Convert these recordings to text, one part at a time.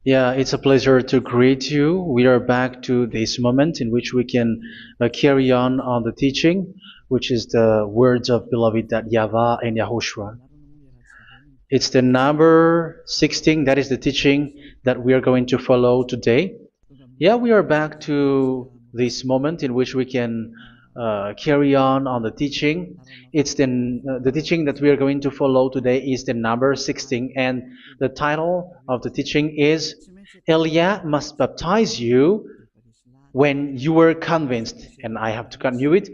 Yeah, it's a pleasure to greet you. We are back to this moment in which we can carry on the teaching, which is the words of beloved that YAHVAH and YAHOSHUA. It's the number 16, that is the teaching that we are going to follow today. Yeah, we are back to this moment in which we can carry on the teaching. It's the teaching that we are going to follow today is the number 16, and the title of the teaching is Elia must baptize you when you were convinced, and I have to continue it,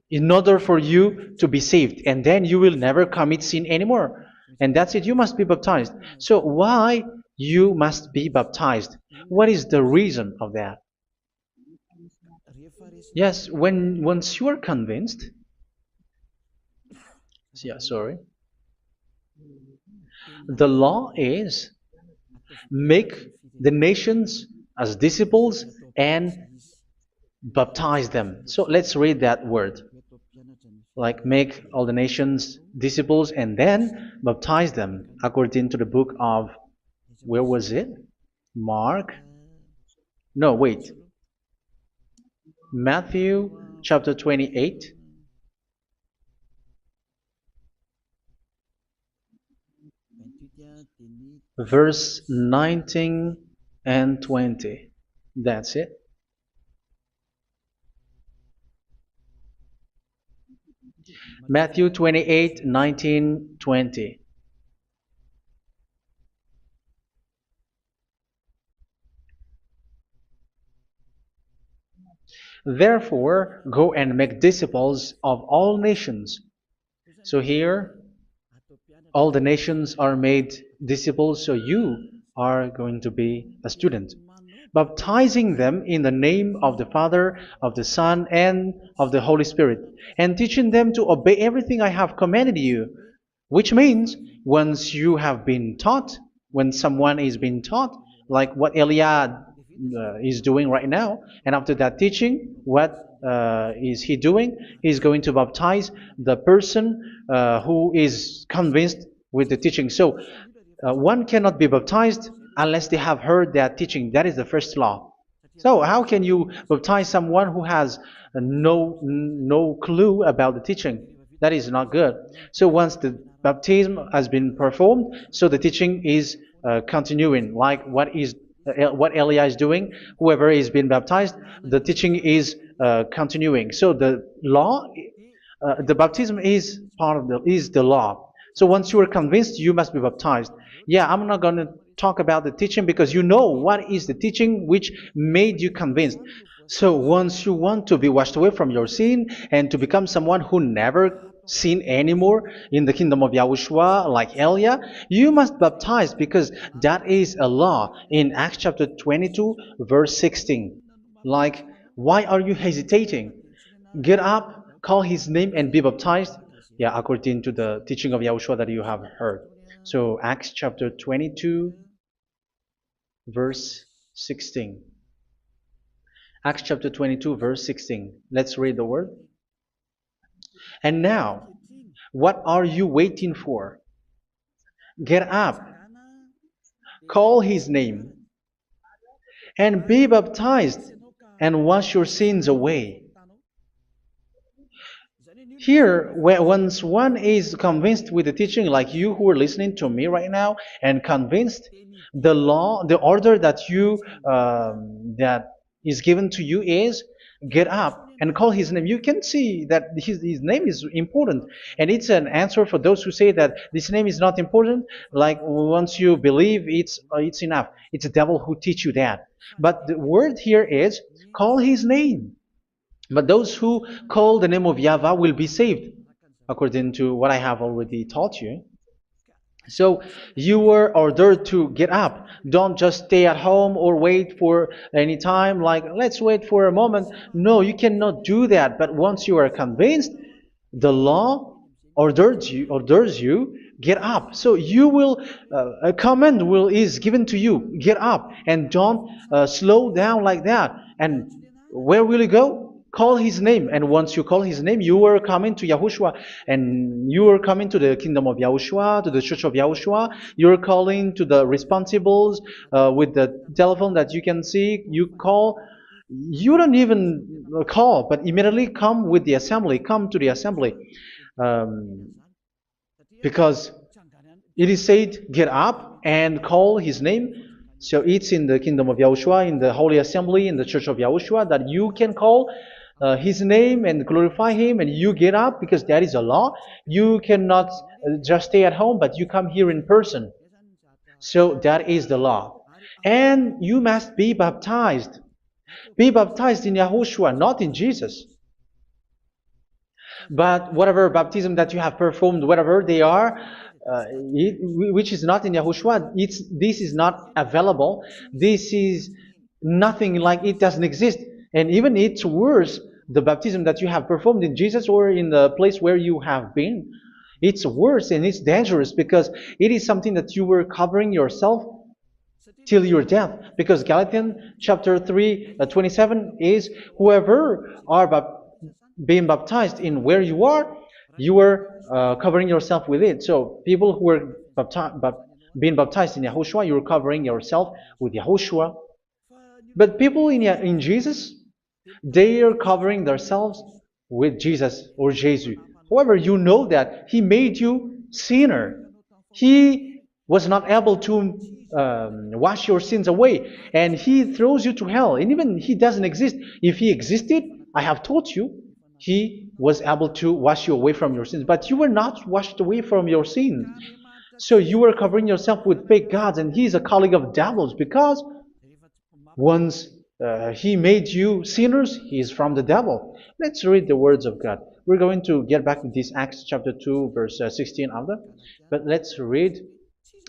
in order for you to be saved, and then you will never commit sin anymore. And that's it, you must be baptized. So why you must be baptized? What is the reason of that? Yes, once you are convinced, yeah, sorry, the law is make the nations as disciples and baptize them. So let's read that word. Like make all the nations disciples and then baptize them according to the book of, where was it? Mark? No, wait. Matthew chapter 28. Verse 19 and 20. That's it. Matthew 28, 19, 20. Therefore, go and make disciples of all nations. So here, all the nations are made disciples, so you are going to be a student. Baptizing them in the name of the Father, of the Son, and of the Holy Spirit, and teaching them to obey everything I have commanded you. Which means, once you have been taught, when someone is being taught, like what Elia is doing right now, and after that teaching, what is he doing? He's going to baptize the person who is convinced with the teaching. So one cannot be baptized unless they have heard that teaching. That is the first law. So how can you baptize someone who has no clue about the teaching? That is not good. So once the baptism has been performed, so the teaching is continuing. Like what Elia is doing, whoever is being baptized, the teaching is continuing. So the law, the baptism is part of the law. So once you are convinced, you must be baptized. Yeah, I'm not going to talk about the teaching because you know what is the teaching which made you convinced. So once you want to be washed away from your sin and to become someone who never sin anymore in the kingdom of YAHOSHUA like Elia, you must baptize because that is a law in Acts chapter 22 verse 16. Like, why are you hesitating? Get up, call his name and be baptized. Yeah, according to the teaching of YAHOSHUA that you have heard. So Acts chapter 22 verse 16. Acts chapter 22 verse 16. Let's read the word. And now, what are you waiting for? Get up, call his name, and be baptized, and wash your sins away. Here, once one is convinced with the teaching, like you who are listening to me right now, and convinced, the law, the order that that is given to you is get up and call his name. You can see that his name is important, and it's an answer for those who say that this name is not important. Like once you believe, it's enough. It's the devil who teach you that. But the word here is call his name. But those who call the name of YAHVAH will be saved, according to what I have already taught you. So you were ordered to get up. Don't just stay at home or wait for any time, like let's wait for a moment. No, you cannot do that. But once you are convinced, the law orders you get up. So you will a command is given to you, get up, and don't slow down like that. And where will you go? call his name. And once you call his name, you are coming to Yahushua. And you are coming to the kingdom of Yahushua, to the church of Yahushua. You're calling to the responsibles with the telephone that you can see. You call. You don't even call, but immediately come with the assembly. Come to the assembly. Um, because it is said, get up and call his name. So it's in the kingdom of Yahushua, in the holy assembly, in the church of Yahushua, that you can call his name and glorify him, and you get up because that is a law. You cannot just stay at home, but you come here in person. So that is the law. And you must be baptized. Be baptized in Yahushua, not in Jesus. But whatever baptism that you have performed, whatever they are, which is not in Yahushua, this is not available. This is nothing, like it doesn't exist. And even it's worse, the baptism that you have performed in Jesus or in the place where you have been. It's worse and it's dangerous because it is something that you were covering yourself till your death. Because Galatians chapter 3, 27 is, whoever are being baptized in where you are covering yourself with it. So people who were being baptized in Yahushua, you're covering yourself with Yahushua. But people in Jesus, they are covering themselves with Jesus or Jesus. However, you know that He made you sinner. He was not able to wash your sins away, and He throws you to hell. And even He doesn't exist. If He existed, I have taught you, He was able to wash you away from your sins. But you were not washed away from your sins. So you were covering yourself with fake gods, and He is a colleague of devils, because once He made you sinners, He is from the devil. Let's read the words of God. We're going to get back to this Acts chapter 2, verse 16 after. But let's read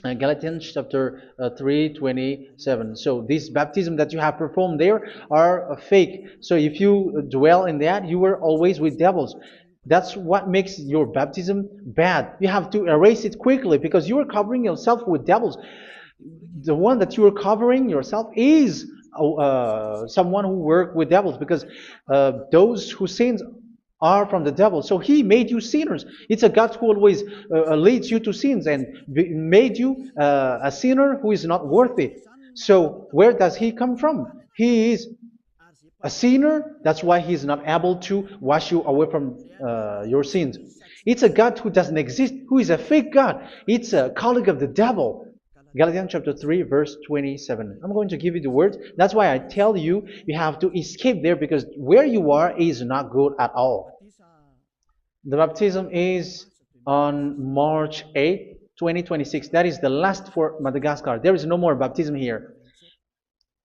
Galatians chapter 3, 27. So this baptism that you have performed there are fake. So if you dwell in that, you were always with devils. That's what makes your baptism bad. You have to erase it quickly because you are covering yourself with devils. The one that you are covering yourself is someone who worked with devils, because those who sins are from the devil. So He made you sinners. It's a God who always leads you to sins and made you a sinner who is not worthy. So where does He come from? He is a sinner. That's why He is not able to wash you away from your sins. It's a God who doesn't exist, who is a fake God. It's a colleague of the devil. Galatians chapter 3, verse 27. I'm going to give you the words. That's why I tell you, you have to escape there, because where you are is not good at all. The baptism is on March 8, 2026. That is the last for Madagascar. There is no more baptism here.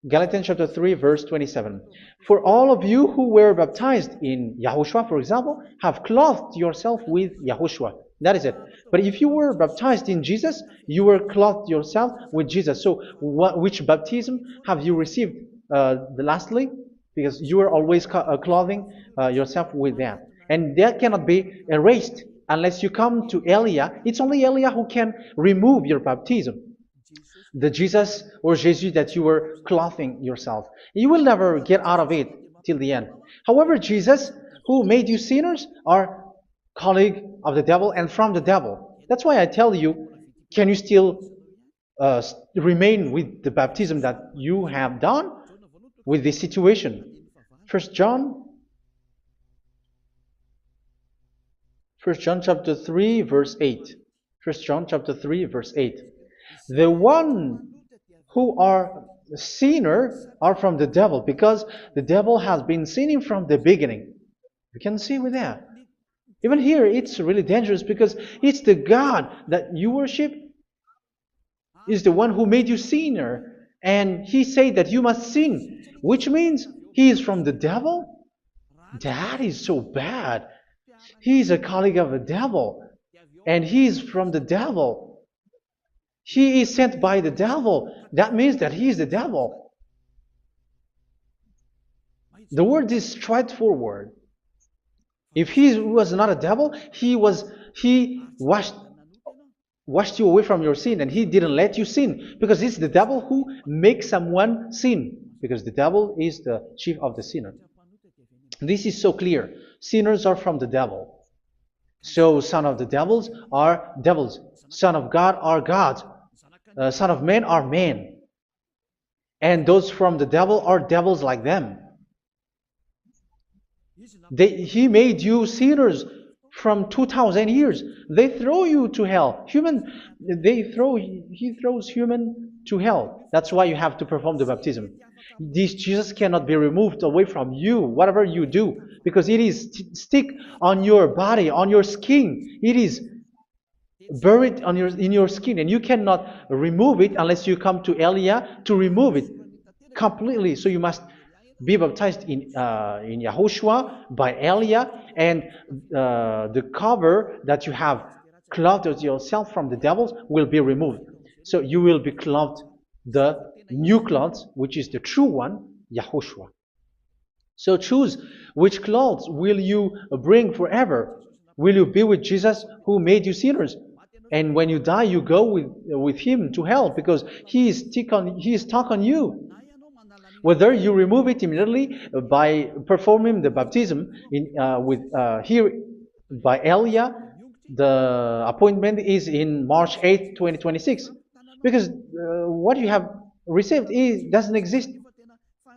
Galatians chapter 3, verse 27. For all of you who were baptized in Yahushua, for example, have clothed yourself with Yahushua. That is it. But if you were baptized in Jesus, you were clothed yourself with Jesus. So which baptism have you received lastly? Because you are always clothing yourself with that. And that cannot be erased unless you come to Eliah. It's only Eliah who can remove your baptism. The Jesus or Jesus that you were clothing yourself. You will never get out of it till the end. However, Jesus, who made you sinners, are colleague of the devil and from the devil. That's why I tell you, can you still remain with the baptism that you have done with this situation? First John chapter 3, verse 8. First John chapter 3, verse 8. The one who are sinner are from the devil, because the devil has been sinning from the beginning. You can see with that. Even here, it's really dangerous, because it's the God that you worship is the one who made you sinner. And He said that you must sin, which means He is from the devil. That is so bad. He is a colleague of the devil. And He is from the devil. He is sent by the devil. That means that He is the devil. The word is straightforward. If He was not a devil, He washed you away from your sin, and He didn't let you sin, because it's the devil who makes someone sin, because the devil is the chief of the sinner. This is so clear. Sinners are from the devil. So son of the devils are devils. Son of God are gods. Son of men are men. And those from the devil are devils like them. He made you sinners from 2,000 years. They throw you to hell. He throws human to hell. That's why you have to perform the baptism. This Jesus cannot be removed away from you, whatever you do, because it is stick on your body, on your skin. It is buried in your skin, and you cannot remove it unless you come to Elia to remove it completely. So you must be baptized in YAHOSHUA by Elia, and the cover that you have clothed yourself from the devils will be removed. So you will be clothed the new clothes, which is the true one, YAHOSHUA. So choose which clothes will you bring forever. Will you be with Jesus who made you sinners? And when you die, you go with him to hell because he is stuck on you. Whether you remove it immediately by performing the baptism here by Elia, the appointment is in March 8th, 2026. Because what you have received doesn't exist.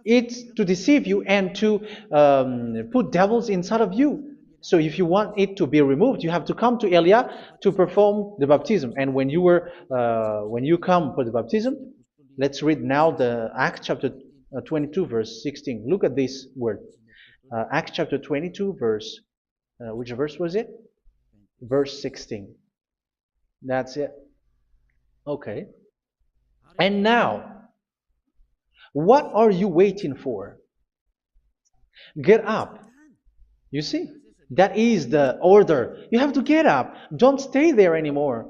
It's to deceive you and to put devils inside of you. So if you want it to be removed, you have to come to Elia to perform the baptism. And when you come for the baptism, let's read now the Acts chapter 22 verse 16. Look at this word. Acts chapter 22 verse, which verse was it? Verse 16. That's it. Okay. And now, what are you waiting for? Get up. You see? That is the order. You have to get up. Don't stay there anymore.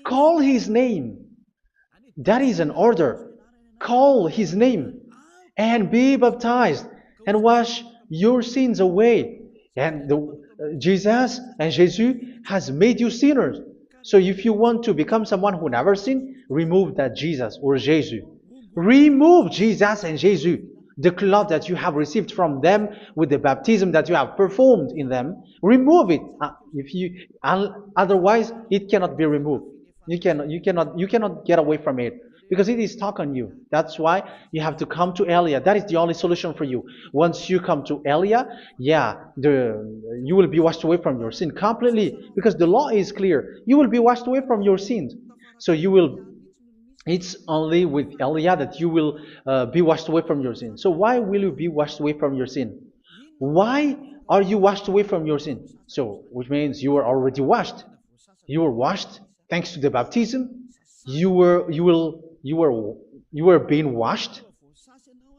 Call his name. That is an order. Call his name and be baptized and wash your sins away. And Jesus has made you sinners. So if you want to become someone who never sinned, remove that Jesus or Jesus. Remove Jesus and Jesus, the cloth that you have received from them with the baptism that you have performed in them. Remove it. Otherwise, it cannot be removed. You cannot get away from it because it is stuck on you. That's why you have to come to Elia. That is the only solution for you. Once you come to Elia, you will be washed away from your sin completely because the law is clear. You will be washed away from your sins. So it's only with Elia that you will be washed away from your sin. So why will you be washed away from your sin? Why are you washed away from your sin? So, which means you are already washed. You were washed thanks to the baptism. You were being washed,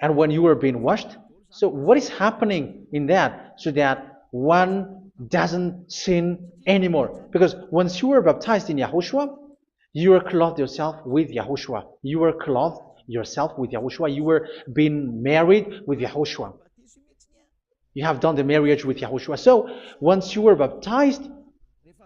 and when you were being washed, so what is happening in that? So that one doesn't sin anymore. Because once you were baptized in YAHOSHUA, you were clothed yourself with YAHOSHUA. You were clothed yourself with YAHOSHUA. You were being married with YAHOSHUA. You have done the marriage with YAHOSHUA. So once you were baptized,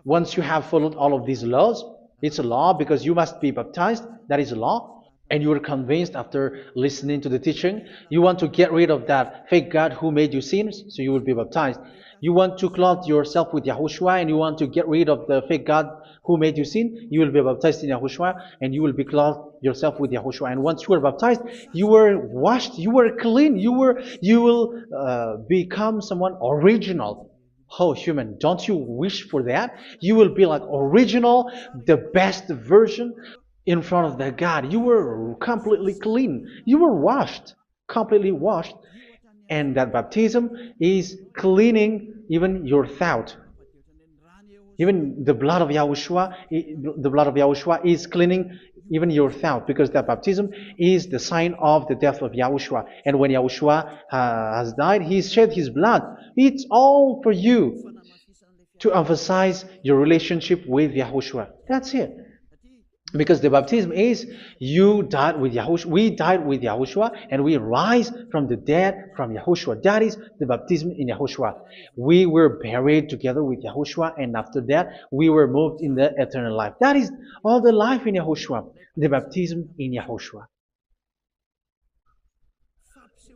once you have followed all of these laws, it's a law because you must be baptized. That is a law. And you are convinced after listening to the teaching, you want to get rid of that fake God who made you sinners, so you will be baptized. You want to clothe yourself with YAHOSHUA and you want to get rid of the fake God who made you sin, you will be baptized in YAHOSHUA and you will be clothed yourself with YAHOSHUA. And once you are baptized, you were washed, you were clean, you will become someone original. Oh, human, don't you wish for that? You will be like original, the best version in front of that God. You were completely clean. You were washed, completely washed. And that baptism is cleaning even your thought. Even the blood of YAHOSHUA is cleaning even your thought, because that baptism is the sign of the death of YAHOSHUA. And when YAHOSHUA has died, he shed his blood. It's all for you to emphasize your relationship with YAHOSHUA. That's it. Because the baptism is you died with YAHOSHUA, we died with YAHOSHUA, and we rise from the dead from YAHOSHUA. That is the baptism in YAHOSHUA. We were buried together with YAHOSHUA, and after that we were moved in the eternal life. That is all the life in YAHOSHUA, the baptism in YAHOSHUA.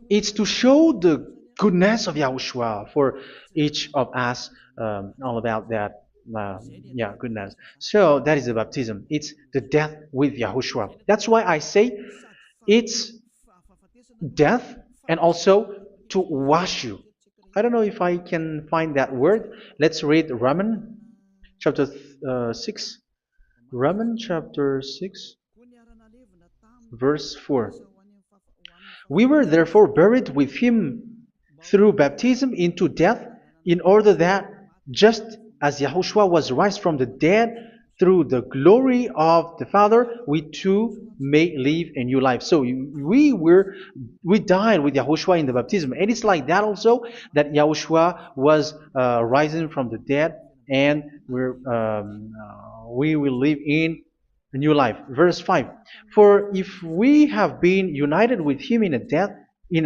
It's to show the goodness of Yahushua for each of us, all about that. Uh, yeah, goodness. So that is the baptism. It's the death with Yahushua. That's why I say it's death and also to wash you. I don't know if I can find that word. Let's read Romans chapter 6. Romans chapter 6, verse 4. We were therefore buried with him through baptism into death, in order that, just as Yahushua was raised from the dead through the glory of the Father, we too may live a new life. So we died with Yahushua in the baptism, and it's like that also that Yahushua was rising from the dead, and we will live in a new life. Verse 5. For if we have been united with him in a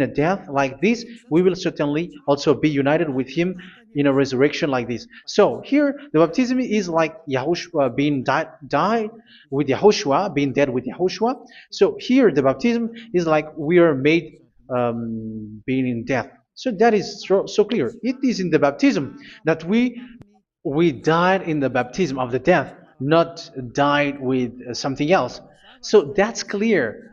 death like this, we will certainly also be united with him in a resurrection like this. So here the baptism is like Yahushua being died with Yahushua, being dead with Yahushua. So here the baptism is like we are made being in death. So that is so clear. It is in the baptism that we died in the baptism of the death, not died with something else. So that's clear.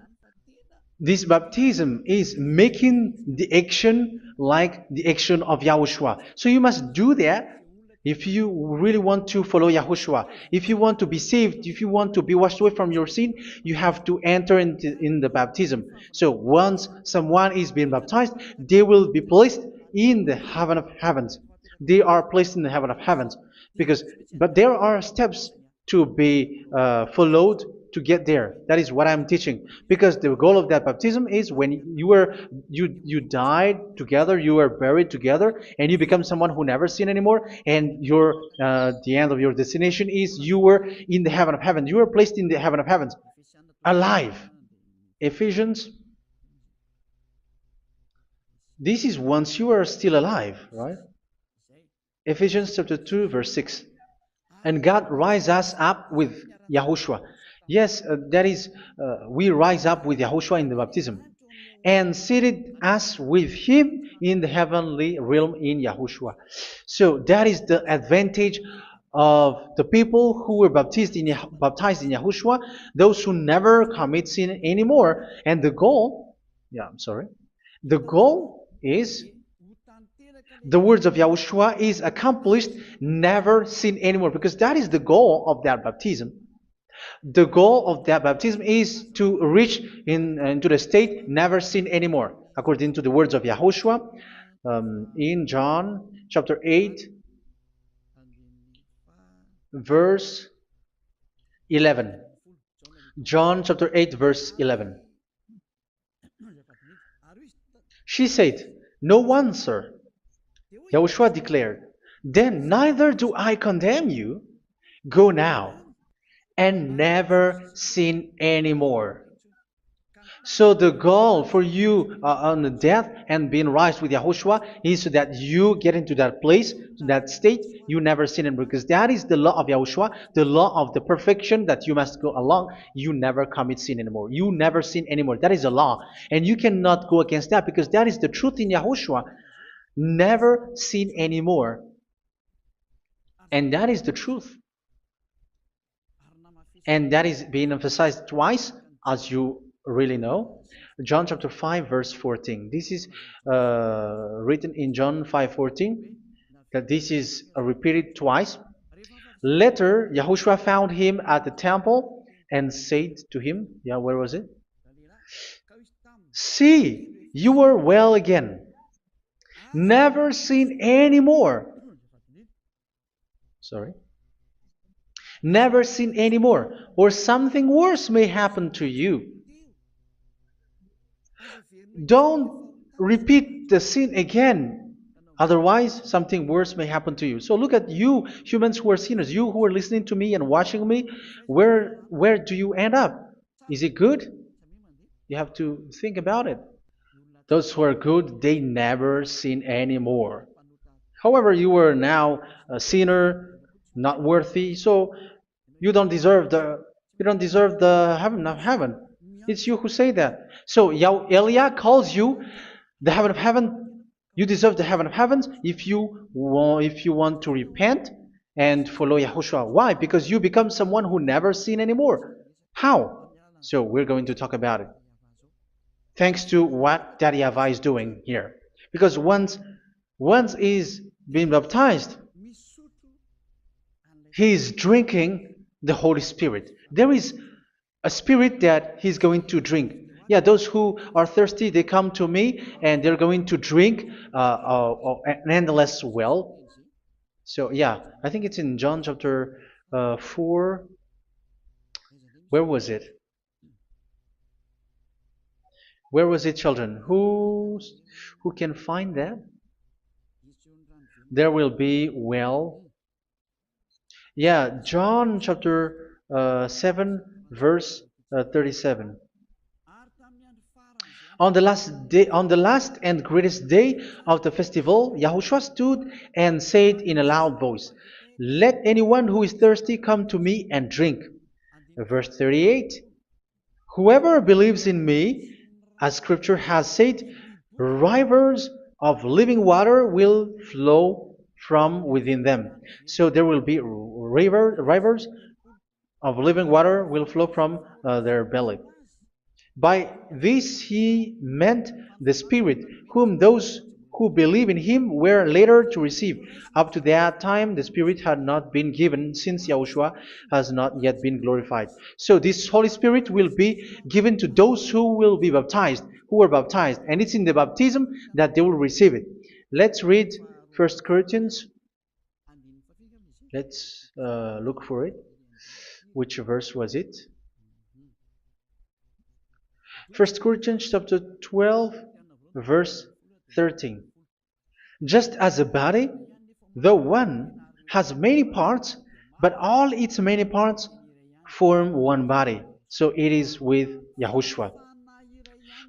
This baptism is making the action like the action of Yahushua. So you must do that if you really want to follow Yahushua. If you want to be saved, if you want to be washed away from your sin, you have to enter in the baptism. So once someone is being baptized, they will be placed in the heaven of heavens. They are placed in the heaven of heavens because, but there are steps to be followed to get there. That is what I'm teaching. Because the goal of that baptism is when you died together, you were buried together, and you become someone who never sin anymore. And your the end of your destination is you were in the heaven of heaven. You were placed in the heaven of heavens, alive. Ephesians. This is once you are still alive, right? Ephesians chapter 2, verse 6. And God rise us up with Yahushua. Yes, that is, we rise up with Yahushua in the baptism. And seated us with him in the heavenly realm in Yahushua. So that is the advantage of the people who were baptized in Yahushua, those who never commit sin anymore. And the goal, the goal is the words of Yahushua is accomplished, never sin anymore, because that is the goal of that baptism. The goal of that baptism is to reach into the state never sin anymore, according to the words of Yahushua in John chapter 8, verse 11. John chapter 8, verse 11. She said, "No one, sir." Yahushua declared, "Then neither do I condemn you. Go now and never sin anymore." So the goal for you on the death and being raised with Yahushua is so that you get into that place, to that state, you never sin anymore. Because that is the law of Yahushua, the law of the perfection that you must go along. You never commit sin anymore. You never sin anymore. That is a law. And you cannot go against that because that is the truth in Yahushua. Never sin anymore. And that is the truth. And that is being emphasized twice, as you really know. John chapter 5, verse 14. This is written in John 5:14, that this is repeated twice. Later, Yahushua found him at the temple and said to him, where was it? "See, you are well again. Never sin anymore." Sorry. "Never sin anymore, or something worse may happen to you." Don't repeat the sin again. Otherwise, something worse may happen to you. So look at you, humans who are sinners, you who are listening to me and watching me. Where do you end up? Is it good? You have to think about it. Those who are good, they never sin anymore. However, you are now a sinner, not worthy, so you don't deserve the heaven of heaven. It's you who say that. So Eliah calls you the heaven of heaven. You deserve the heaven of heavens if you want to repent and follow Yahushua. Why? Because you become someone who never sin anymore. How? So we're going to talk about it. Thanks to what Daddy YAHVAH is doing here. Because once he's been baptized, he's drinking the Holy Spirit. There is a spirit that he's going to drink. Yeah, those who are thirsty, they come to me and they're going to drink an endless well. So yeah, I think it's in John chapter 4. Where was it? Where was it, children? Who can find that? There will be well. Yeah, John chapter 7, verse 37. On the last and greatest day of the festival, Yahushua stood and said in a loud voice, "Let anyone who is thirsty come to me and drink." Verse 38, "Whoever believes in me, as Scripture has said, rivers of living water will flow from within them." So there will be rivers of living water will flow from their belly. By this he meant the Spirit, whom those who believe in him were later to receive. Up to that time, the Spirit had not been given, since Yahushua has not yet been glorified. So this Holy Spirit will be given to those who will be baptized, who were baptized, and it's in the baptism that they will receive it. Let's read 1 Corinthians. Let's look for it. Which verse was it? 1 Corinthians chapter 12, verse 13. Just as a body, though one, has many parts, but all its many parts form one body. So it is with Yahushua.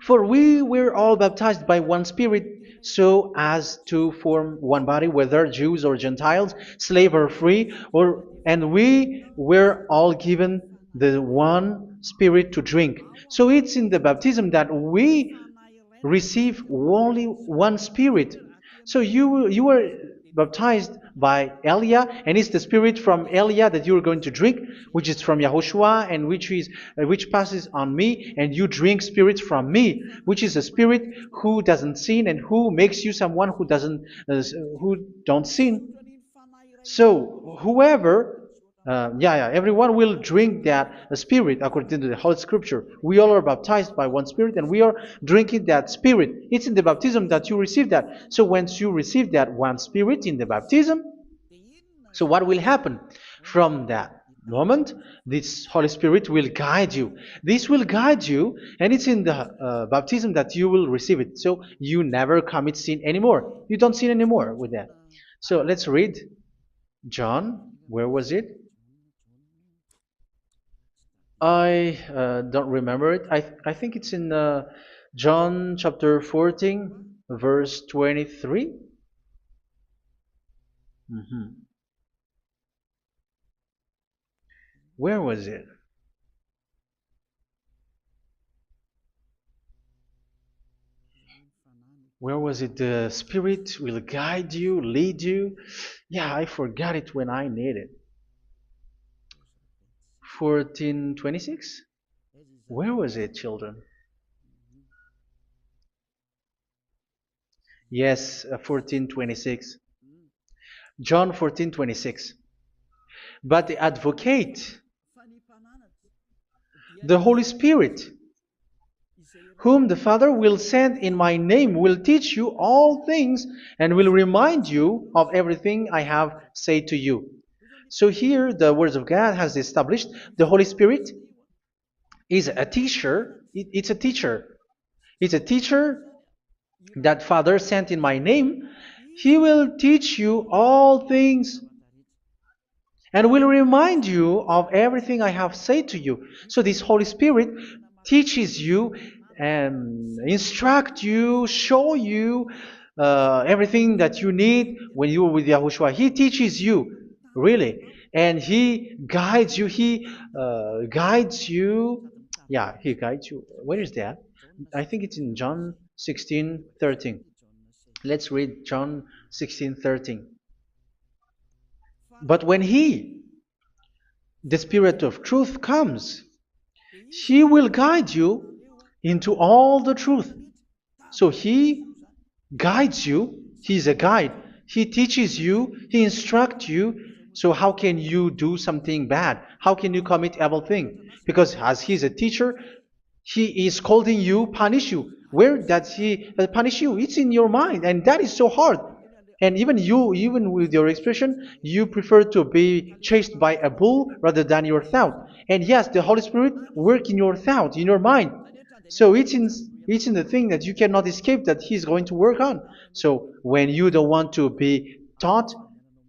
For we were all baptized by one Spirit, so as to form one body, whether Jews or Gentiles, slave or free, and we were all given the one Spirit to drink. So it's in the baptism that we receive only one Spirit. So you were baptized by Elia, and it's the Spirit from Elia that you are going to drink, which is from Yahushua, and which passes on me, and you drink Spirit from me, which is a Spirit who doesn't sin and who makes you someone who don't sin. So whoever everyone will drink that Spirit according to the Holy Scripture. We all are baptized by one Spirit, and we are drinking that Spirit. It's in the baptism that you receive that. So once you receive that one Spirit in the baptism, so what will happen? From that moment, this Holy Spirit will guide you. This will guide you, and it's in the baptism that you will receive it. So you never commit sin anymore. You don't sin anymore with that. So let's read John. Where was it? I don't remember it. I think it's in John chapter 14, verse 23. Where was it? Where was it? The Spirit will guide you, lead you. Yeah, I forgot it when I need it. 14:26? Where was it, children? Yes, 14:26. John 14:26. But the advocate, the Holy Spirit, whom the Father will send in my name, will teach you all things and will remind you of everything I have said to you. So here the words of God has established the Holy Spirit is a teacher. It's a teacher. It's a teacher that Father sent in my name. He will teach you all things and will remind you of everything I have said to you. So this Holy Spirit teaches you and instruct you, show you everything that you need when you are with Yahushua. He teaches you, really. And He guides you. He guides you. Yeah, He guides you. Where is that? I think it's in John 16:13. Let's read John 16:13. But when He, the Spirit of truth, comes, He will guide you into all the truth. So He guides you. He's a guide. He teaches you. He instructs you. So how can you do something bad? How can you commit evil thing? Because as He's a teacher, He is scolding you, punish you. Where does He punish you? It's in your mind, and that is so hard. And even you, even with your expression, you prefer to be chased by a bull rather than your thought. And yes, the Holy Spirit work in your thought, in your mind. So it's in the thing that you cannot escape that He's going to work on. So when you don't want to be taught,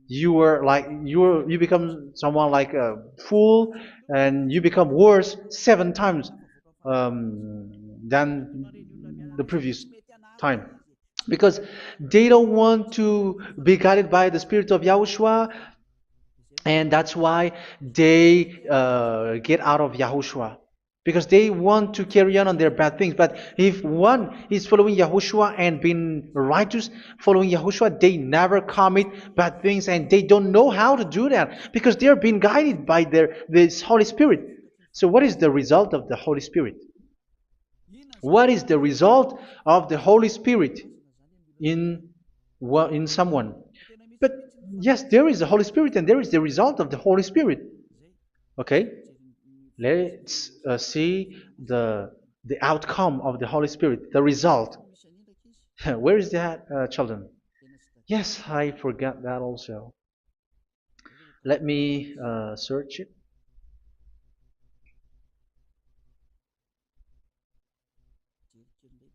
you become someone like a fool, and you become worse 7 times than the previous time, because they don't want to be guided by the Spirit of Yahushua, and that's why they get out of Yahushua, because they want to carry on their bad things. But if one is following Yahushua and being righteous, following Yahushua, they never commit bad things, and they don't know how to do that because they are being guided by this Holy Spirit. So what is the result of the Holy Spirit? What is the result of the Holy Spirit in in someone? But yes, there is the Holy Spirit, and there is the result of the Holy Spirit. Okay, let's see the outcome of the Holy Spirit, the result. Where is that, children? Yes, I forgot that also. Let me search it.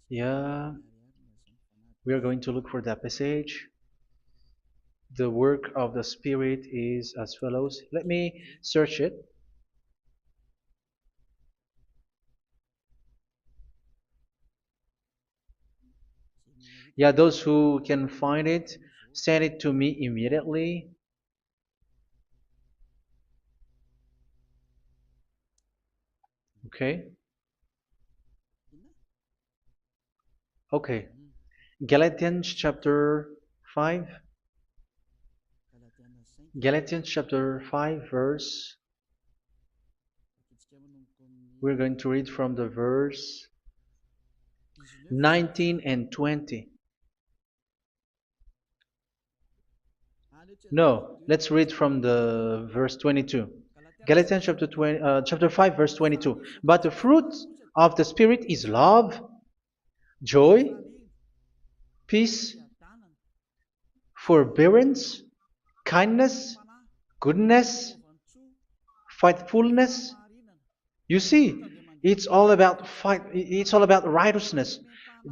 Yeah, we are going to look for that passage. The work of the Spirit is as follows. Let me search it. Yeah, those who can find it, send it to me immediately. Okay. Okay. Galatians chapter 5. Galatians chapter 5, verse. We're going to read from the verse 19 and 20. No, let's read from the verse 22. Galatians chapter 5, verse 22. But the fruit of the Spirit is love, joy, peace, forbearance, kindness, goodness, faithfulness. You see, it's all about fight. It's all about righteousness,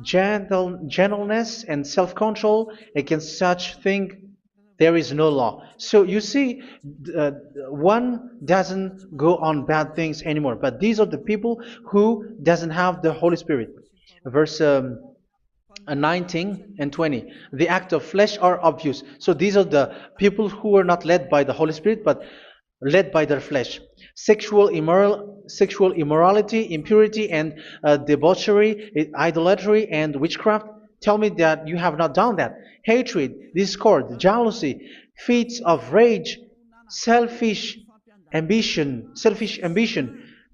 gentleness, and self-control. Against such thing, there is no law. So you see, uh, one doesn't go on bad things anymore. But these are the people who doesn't have the Holy Spirit. Verse 19 and 20. The act of flesh are obvious. So these are the people who are not led by the Holy Spirit, but led by their flesh. Sexual immorality, impurity, and debauchery, idolatry, and witchcraft. Tell me that you have not done that. Hatred, discord, jealousy, fits of rage, selfish ambition,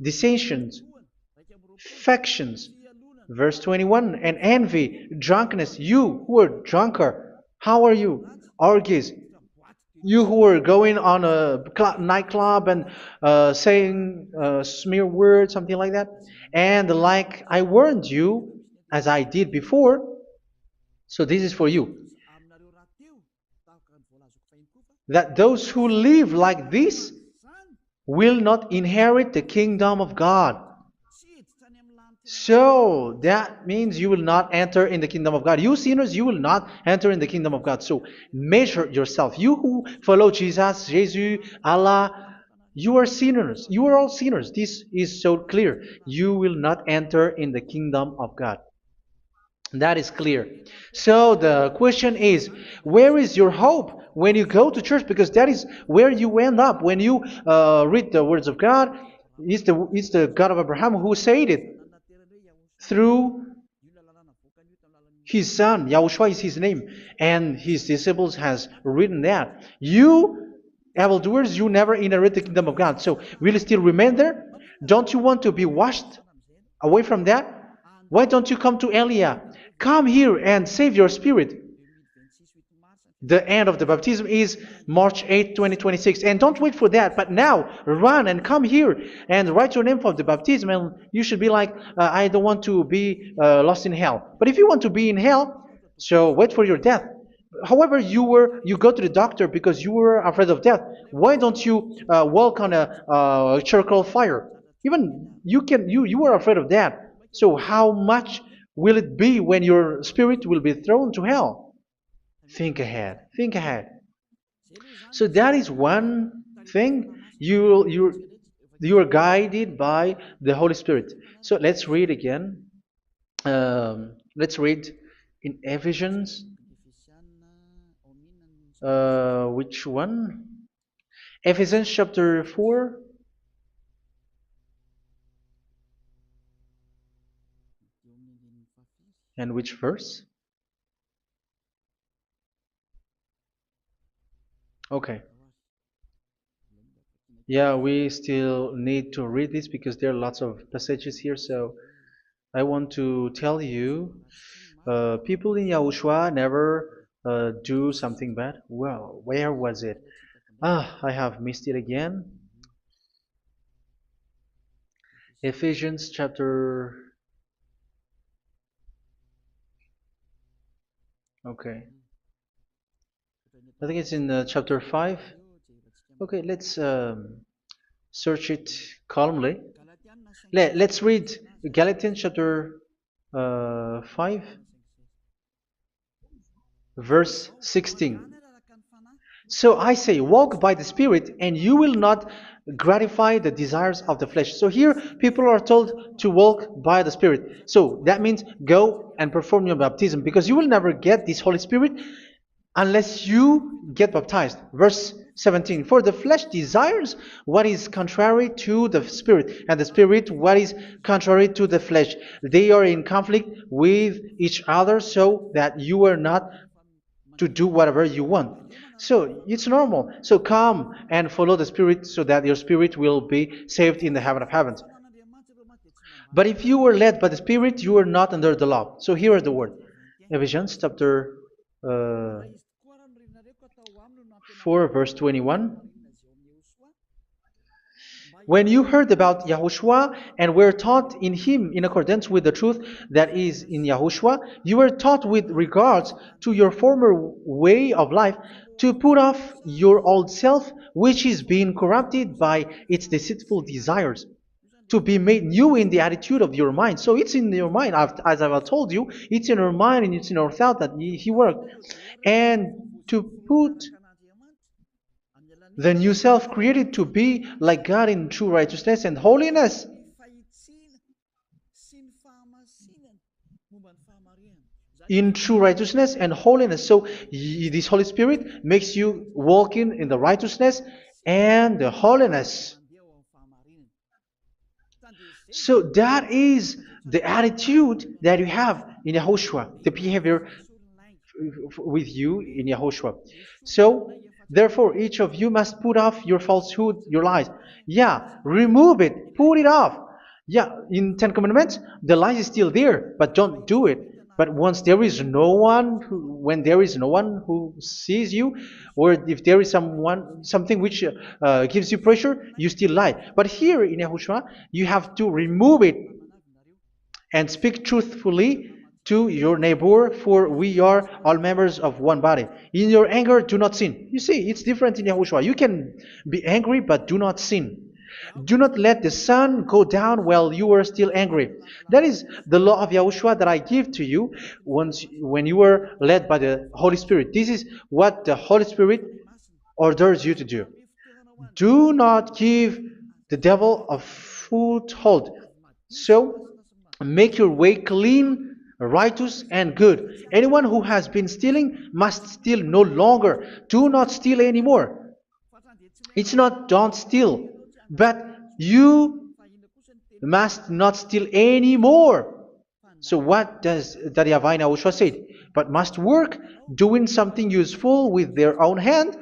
dissensions, factions. Verse 21, and envy, drunkenness. You who are drunkard, how are you? Orgies. You who are going on a nightclub and saying smear words, something like that. And like I warned you, as I did before, so this is for you, that those who live like this will not inherit the kingdom of God. So that means you will not enter in the kingdom of God. You sinners, you will not enter in the kingdom of God. So measure yourself. You who follow Jesus, Allah, you are sinners. You are all sinners. This is so clear. You will not enter in the kingdom of God. That is clear. So the question is, where is your hope when you go to church? Because that is where you end up when you read the words of God. It's the God of Abraham who said it through His son, Yahushua is his name, and his disciples has written that. You evildoers, you never inherit the kingdom of God. So will you still remain there? Don't you want to be washed away from that? Why don't you come to Elia? Come here and save your spirit. The end of the baptism is March 8th, 2026. And don't wait for that, but now run and come here and write your name for the baptism. And you should be like, I don't want to be lost in hell. But if you want to be in hell, so wait for your death. However, you go to the doctor because you were afraid of death. Why don't you walk on a charcoal fire? Even you were afraid of that. So how much will it be when your spirit will be thrown to hell? Think ahead. Think ahead. So that is one thing. You are guided by the Holy Spirit. So let's read again. Let's read in Ephesians. Which one? Ephesians chapter 4. And which verse? Okay. Yeah, we still need to read this because there are lots of passages here. So I want to tell you, people in Yahushua never do something bad. Well, where was it? I have missed it again. Ephesians chapter. Okay. I think it's in chapter 5. Okay, let's search it calmly. Let's read Galatians chapter 5, verse 16. So I say, walk by the Spirit, and you will not gratify the desires of the flesh. So here, people are told to walk by the Spirit. So that means go and perform your baptism, because you will never get this Holy Spirit unless you get baptized. Verse 17. For the flesh desires what is contrary to the Spirit, and the Spirit what is contrary to the flesh. They are in conflict with each other, so that you are not to do whatever you want. So it's normal. So come and follow the Spirit so that your spirit will be saved in the heaven of heavens. But if you were led by the Spirit, you are not under the law. So here are the word. Ephesians chapter 4 verse 21. When you heard about Yahushua and were taught in him in accordance with the truth that is in Yahushua, you were taught with regards to your former way of life to put off your old self, which is being corrupted by its deceitful desires, to be made new in the attitude of your mind. So it's in your mind, as I've told you, it's in our mind and it's in our thought that he worked. And to put the new self created to be like God in true righteousness and holiness. In true righteousness and holiness. So this Holy Spirit makes you walk in the righteousness and the holiness. So that is the attitude that you have in Yahushua, the behavior with you in Yahushua. So therefore, each of you must put off your falsehood, your lies. Yeah, remove it, put it off. Yeah, in Ten Commandments, the lie is still there, but don't do it. But once there is no one, when there is no one who sees you, or if there is something which gives you pressure, you still lie. But here in Yahushua, you have to remove it and speak truthfully to your neighbor, for we are all members of one body. In your anger, do not sin. You see, it's different in Yahushua. You can be angry, but do not sin. Do not let the sun go down while you are still angry. That is the law of Yahushua that I give to you when you were led by the Holy Spirit. This is what the Holy Spirit orders you to do. Do not give the devil a foothold. So, make your way clean, righteous, and good. Anyone who has been stealing must steal no longer. Do not steal anymore. It's not don't steal, but you must not steal anymore. So what does the YAHVAH YAHOSHUA say? But must work doing something useful with their own hand,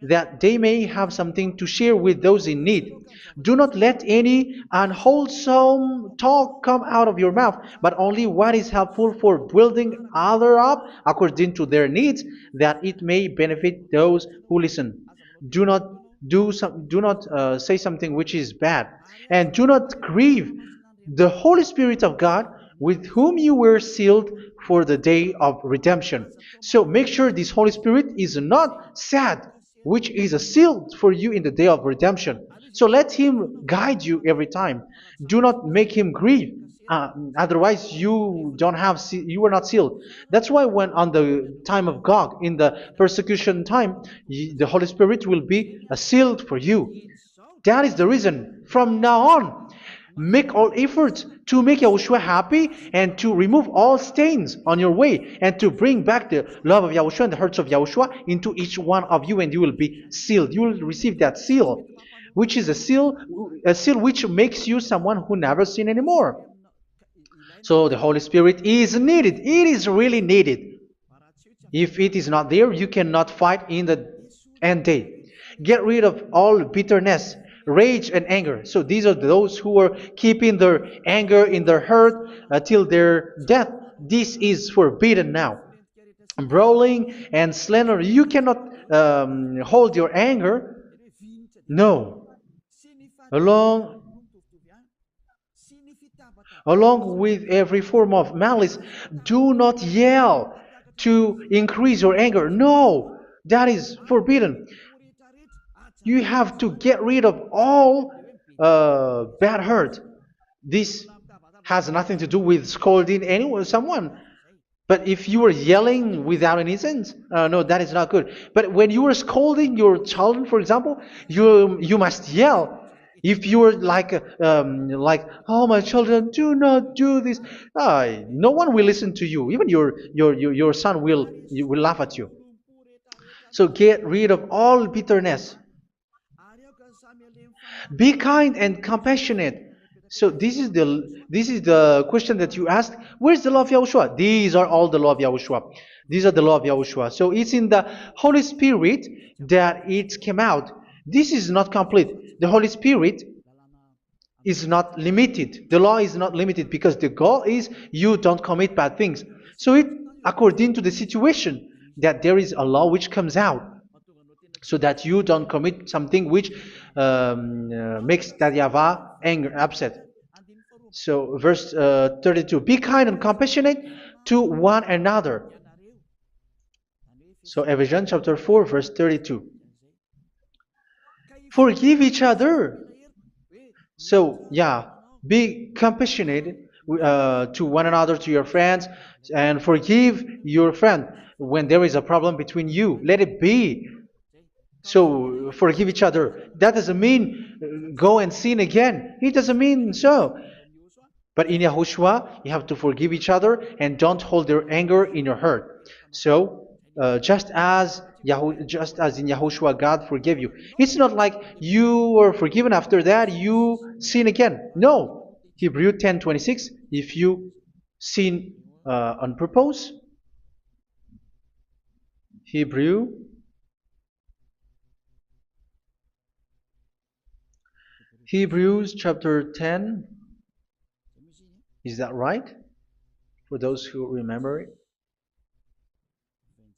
that they may have something to share with those in need. Do not let any unwholesome talk come out of your mouth, but only what is helpful for building other up according to their needs, that it may benefit those who listen. Do not do not say something which is bad, and do not grieve the Holy Spirit of God, with whom you were sealed for the day of redemption. So make sure this Holy Spirit is not sad, which is a seal for you in the day of redemption. So let him guide you every time. Do not make him grieve. Otherwise, you were not sealed. That's why when on the time of God, in the persecution time, the Holy Spirit will be a sealed for you. That is the reason. From now on, make all efforts to make Yahushua happy and to remove all stains on your way and to bring back the love of Yahushua and the hearts of Yahushua into each one of you, and you will be sealed. You will receive that seal, which is a seal which makes you someone who never sin anymore. So the Holy Spirit is needed. It is really needed. If it is not there, you cannot fight in the end day. Get rid of all bitterness, rage, and anger. So these are those who are keeping their anger in their heart till their death. This is forbidden now. Brawling and slander. You cannot hold your anger. No. Along Along with every form of malice, do not yell to increase your anger. No, that is forbidden. You have to get rid of all bad hurt. This has nothing to do with scolding anyone, someone. But if you are yelling without any sense, no, that is not good. But when you are scolding your children, for example, you must yell. If you are like, oh my children, do not do this, no one will listen to you. Even your son will laugh at you. So get rid of all bitterness. Be kind and compassionate. So this is the question that you asked. Where's the law of Yahushua? These are all the law of Yahushua. These are the law of Yahushua. So it's in the Holy Spirit that it came out. This is not complete. The Holy Spirit is not limited. The law is not limited because the goal is you don't commit bad things. So it according to the situation that there is a law which comes out, so that you don't commit something which makes that YAHVAH angry, upset. So verse 32, be kind and compassionate to one another. So Ephesians chapter 4 verse 32. Forgive each other. So yeah, be compassionate to one another, to your friends, and forgive your friend when there is a problem between you. Let it be. So forgive each other. That doesn't mean go and sin again. It doesn't mean so. But in Yahushua, you have to forgive each other and don't hold their anger in your heart. So just as in Yahushua, God forgave you. It's not like you were forgiven after that you sin again. No. Hebrew 10:26. If you sin on purpose, Hebrews chapter 10. Is that right? For those who remember it?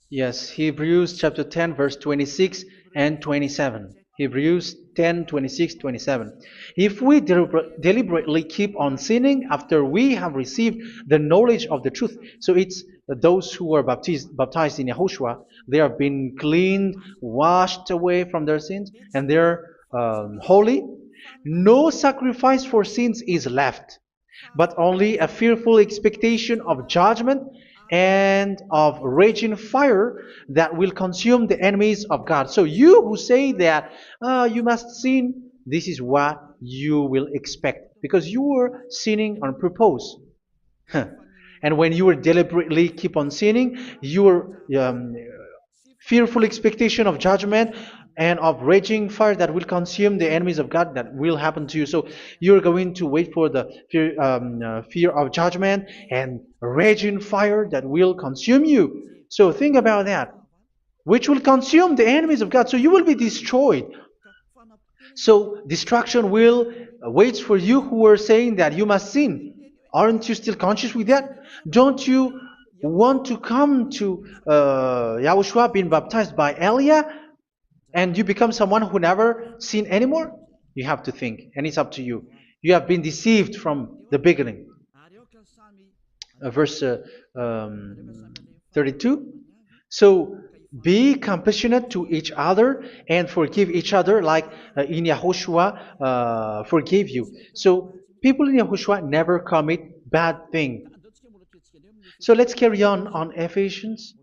Yes, Hebrews chapter 10 verse 26 and 27. Hebrews 10, 26, 27. If we deliberately keep on sinning after we have received the knowledge of the truth, so it's those who are baptized in Yahushua, they have been cleaned, washed away from their sins, and they're holy. No sacrifice for sins is left, but only a fearful expectation of judgment and of raging fire that will consume the enemies of God. So you who say that you must sin, this is what you will expect, because you were sinning on purpose. And when you were deliberately keep on sinning, you were fearful expectation of judgment and of raging fire that will consume the enemies of God that will happen to you. So you're going to wait for the fear of judgment and raging fire that will consume you. So think about that, which will consume the enemies of God. So you will be destroyed. So destruction will wait for you who are saying that you must sin. Aren't you still conscious with that? Don't you want to come to Yahushua being baptized by Elia and you become someone who never sin anymore? You have to think, and it's up to you. You have been deceived from the beginning. Verse 32. So be compassionate to each other and forgive each other like in Yahushua forgave you. So people in Yahushua never commit bad thing. So let's carry on Ephesians.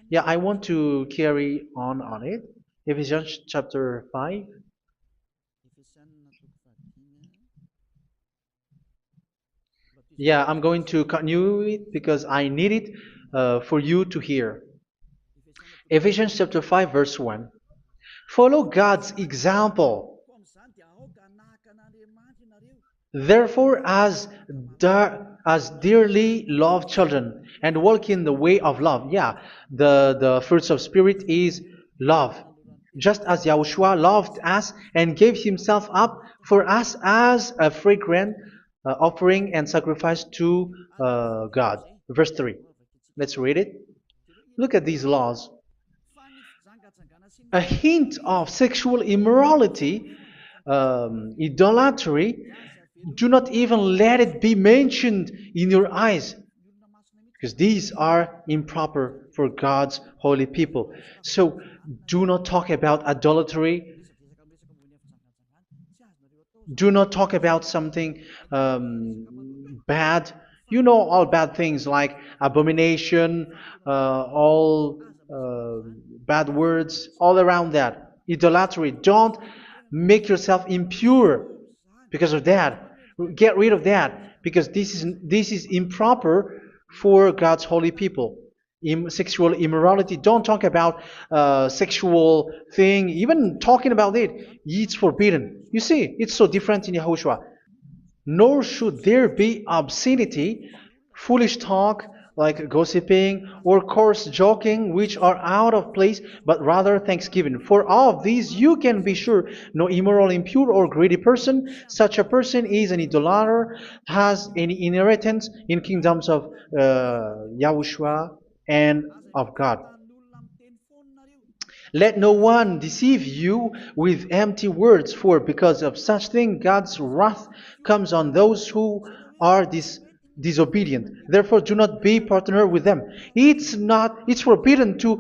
Yeah, I want to carry on it. Ephesians chapter 5. Yeah, I'm going to continue it because I need it for you to hear. Ephesians chapter 5 verse 1. Follow God's example. Therefore, as dearly loved children, and walk in the way of love. Yeah, the fruits of spirit is love. Just as Yahushua loved us and gave himself up for us as a fragrant offering and sacrifice to God. Verse 3. Let's read it. Look at these laws. A hint of sexual immorality, idolatry, do not even let it be mentioned in your eyes, because these are improper for God's holy people. So do not talk about idolatry. Do not talk about something bad. You know all bad things like abomination, all bad words, all around that. Idolatry. Don't make yourself impure because of that. Get rid of that because this is improper for God's holy people. Sexual immorality. Don't talk about sexual thing. Even talking about it, it's forbidden. You see, it's so different in Yahushua. Nor should there be obscenity, foolish talk like gossiping or coarse joking, which are out of place, but rather thanksgiving. For of these you can be sure: no immoral, impure, or greedy person, such a person is an idolater, has any inheritance in kingdoms of Yahushua and of God. Let no one deceive you with empty words, for because of such thing God's wrath comes on those who are disobedient. Therefore, do not be partner with them. It's forbidden to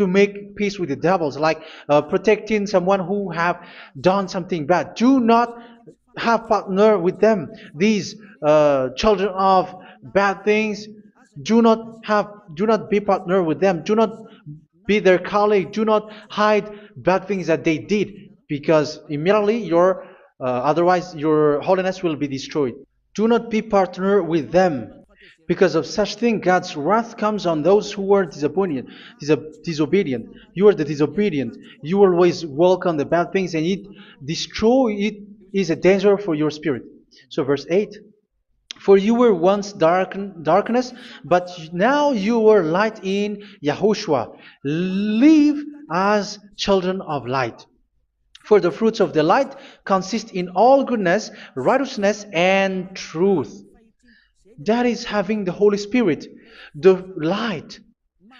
make peace with the devils, like protecting someone who have done something bad. Do not have partner with them. These children of bad things, do not be partner with them. Do not be their colleague. Do not hide bad things that they did, because immediately otherwise your holiness will be destroyed. Do not be partner with them. Because of such thing, God's wrath comes on those who are disobedient. You are the disobedient. You always walk on the bad things, and it is a danger for your spirit. So verse 8. For you were once darkness, but now you are light in Yahushua. Live as children of light. For the fruits of the light consist in all goodness, righteousness, and truth. That is having the Holy Spirit, the light.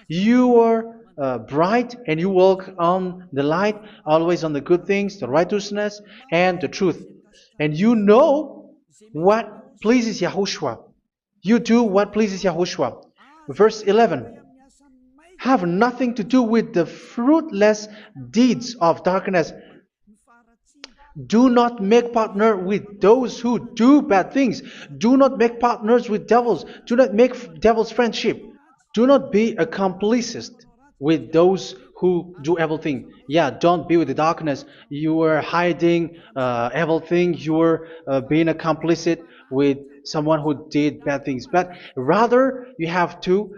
You are bright and you walk on the light, always on the good things, the righteousness, and the truth. And you know what pleases Yahushua. You do what pleases Yahushua. Verse 11. Have nothing to do with the fruitless deeds of darkness. Do not make partner with those who do bad things. Do not make partners with devils. Do not make devil's friendship. Do not be accomplices with those who do evil thing. Yeah, don't be with the darkness. You are hiding evil thing. You are being a complicit with someone who did bad things, but rather you have to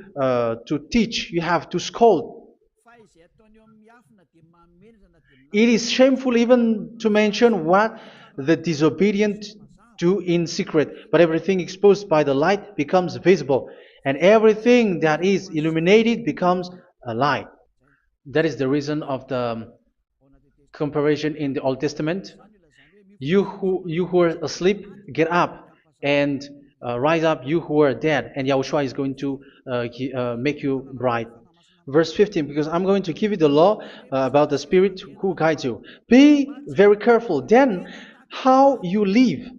teach, you have to scold. It is shameful even to mention what the disobedient do in secret, but everything exposed by the light becomes visible, and everything that is illuminated becomes a light. That is the reason of the comparison in the Old Testament. You who are asleep, get up and rise up, you who are dead, and Yahushua is going to make you bright. Verse 15, because I'm going to give you the law about the Spirit who guides you. Be very careful then how you live,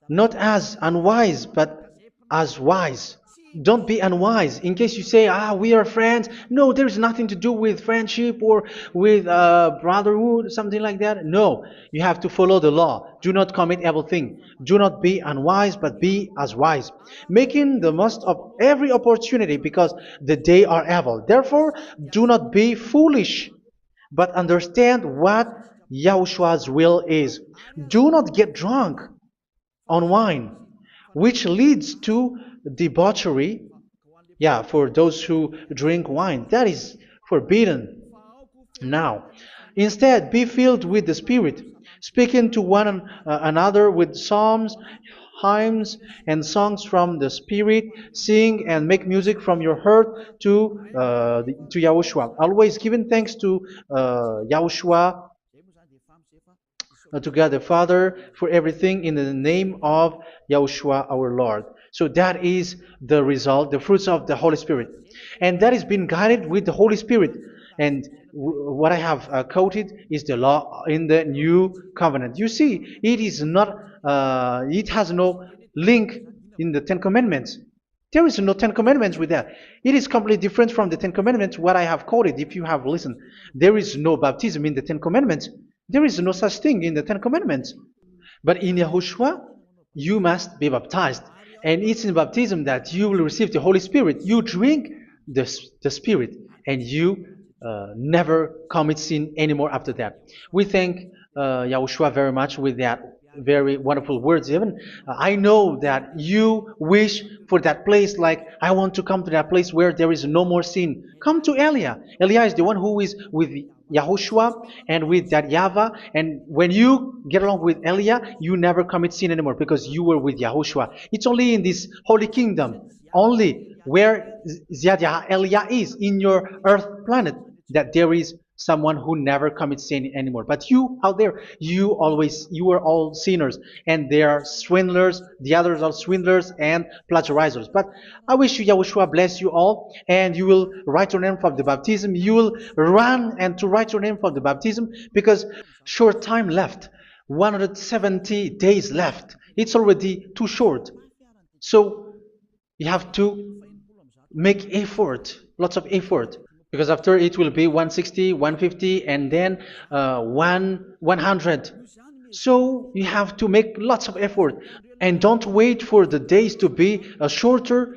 not as unwise, but as wise. Don't be unwise. In case you say, we are friends. No, there's nothing to do with friendship or with brotherhood, something like that. No, you have to follow the law. Do not commit evil thing. Do not be unwise, but be as wise, making the most of every opportunity, because the day are evil. Therefore, do not be foolish, but understand what Yahushua's will is. Do not get drunk on wine, which leads to debauchery. Yeah, for those who drink wine, that is forbidden now. Instead, be filled with the Spirit, speaking to one another with psalms, hymns, and songs from the Spirit. Sing and make music from your heart to Yahushua. Always giving thanks to Yahushua, to God the Father, for everything in the name of Yahushua our Lord. So that is the result, the fruits of the Holy Spirit. And that is being guided with the Holy Spirit. And what I have quoted is the law in the new covenant. You see, it is not, it has no link in the Ten Commandments. There is no Ten Commandments with that. It is completely different from the Ten Commandments, what I have quoted, if you have listened. There is no baptism in the Ten Commandments. There is no such thing in the Ten Commandments. But in Yahushua, you must be baptized. And it's in baptism that you will receive the Holy Spirit. You drink the Spirit, and you never commit sin anymore after that. We thank Yahushua very much with that very wonderful words. Even I know that you wish for that place, like I want to come to that place where there is no more sin. Come to Elia. Elia is the one who is with Yahushua and with that YAHVAH, and when you get along with Elia, you never commit sin anymore because you were with Yahushua. It's only in this holy kingdom, only where Ziad Elia is, in your earth planet, that there is someone who never commits sin anymore. But you out there, you are all sinners, and they are swindlers. The others are swindlers and plagiarizers. But I wish you, Yahushua, bless you all, and you will write your name for the baptism. You will run and to write your name for the baptism, because short time left, 170 days left. It's already too short. So you have to make effort, lots of effort, because after it will be 160, 150, and then 100. So you have to make lots of effort, and don't wait for the days to be shorter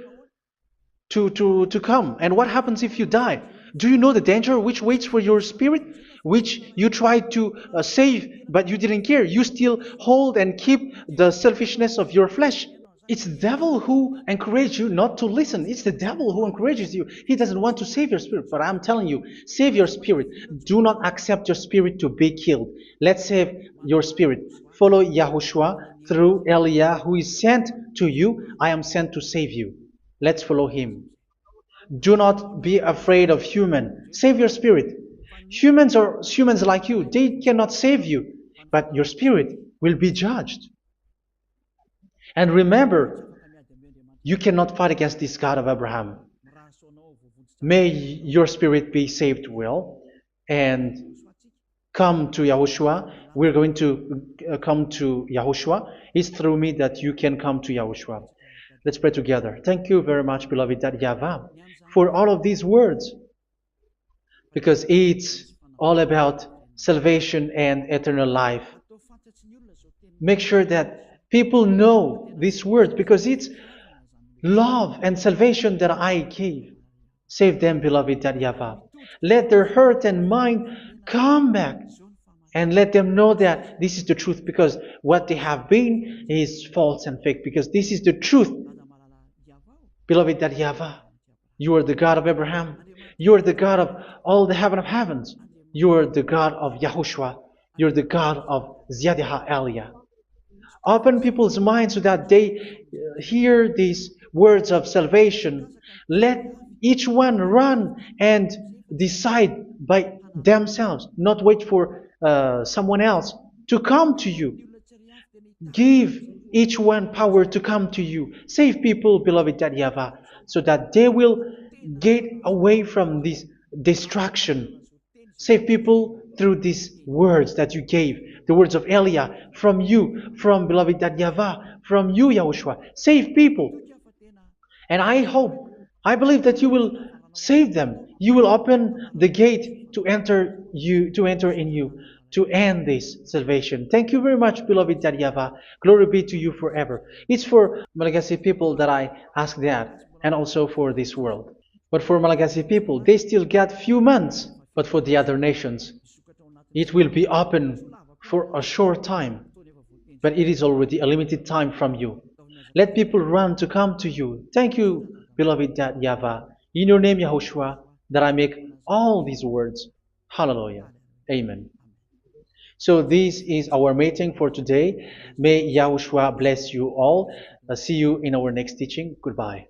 to come. And what happens if you die? Do you know the danger which waits for your spirit, which you tried to save, but you didn't care? You still hold and keep the selfishness of your flesh. It's the devil who encourages you not to listen. It's the devil who encourages you. He doesn't want to save your spirit. But I'm telling you, save your spirit. Do not accept your spirit to be killed. Let's save your spirit. Follow Yahushua through Elia, who is sent to you. I am sent to save you. Let's follow him. Do not be afraid of human. Save your spirit. Humans are humans like you. They cannot save you. But your spirit will be judged. And remember, you cannot fight against this God of Abraham. May your spirit be saved well and come to Yahushua. We're going to come to Yahushua. It's through me that you can come to Yahushua. Let's pray together. Thank you very much, beloved YAHVAH, for all of these words, because it's all about salvation and eternal life. Make sure that people know these words, because it's love and salvation that I gave. Save them, beloved YAHVAH. Let their heart and mind come back And let them know that this is the truth, because what they have been is false and fake, because this is the truth. Beloved, that YAHVAH, you are the God of Abraham. You are the God of all the heaven of heavens. You are the God of YAHOSHUA. You are the God of Ziyadiha Aliyah. Open people's minds so that they hear these words of salvation. Let each one run and decide by themselves, not wait for someone else to come to you. Give each one power to come to you. Save people, beloved YAHVAH, so that they will get away from this destruction. Save people through these words that you gave, the words of Elia, from you, from beloved YAHVAH, from you, Yahushua. Save people. And I believe that you will save them. You will open the gate to enter in you, to end this salvation. Thank you very much, beloved YAHVAH. Glory be to you forever. It's for Malagasy people that I ask that, and also for this world. But for Malagasy people, they still get few months. But for the other nations, it will be open for a short time. But it is already a limited time from you. Let people run to come to you. Thank you, beloved YAHVAH. In your name, Yahushua, that I make all these words. Hallelujah. Amen. So this is our meeting for today. May Yahushua bless you all. See you in our next teaching. Goodbye.